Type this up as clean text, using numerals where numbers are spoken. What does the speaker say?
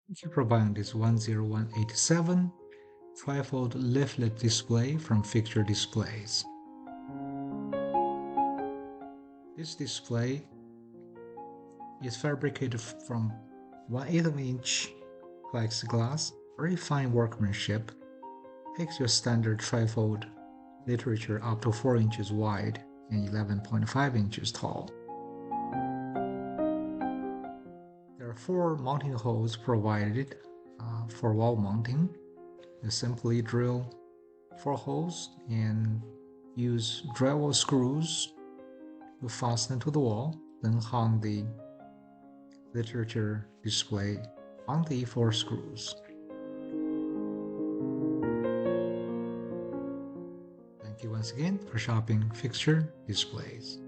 You provide this 10187 trifold leaflet display from Fixture Displays. This display is fabricated from 1/8 inch plexiglass, very fine workmanship, takes your standard trifold literature up to 4 inches wide and 11.5 inches tall. There are 4 mounting holes provided for wall mounting. You simply drill 4 holes and use drywall screws to fasten to the wall, then hang the literature display on the 4 screws. Thank you once again for shopping Fixture Displays.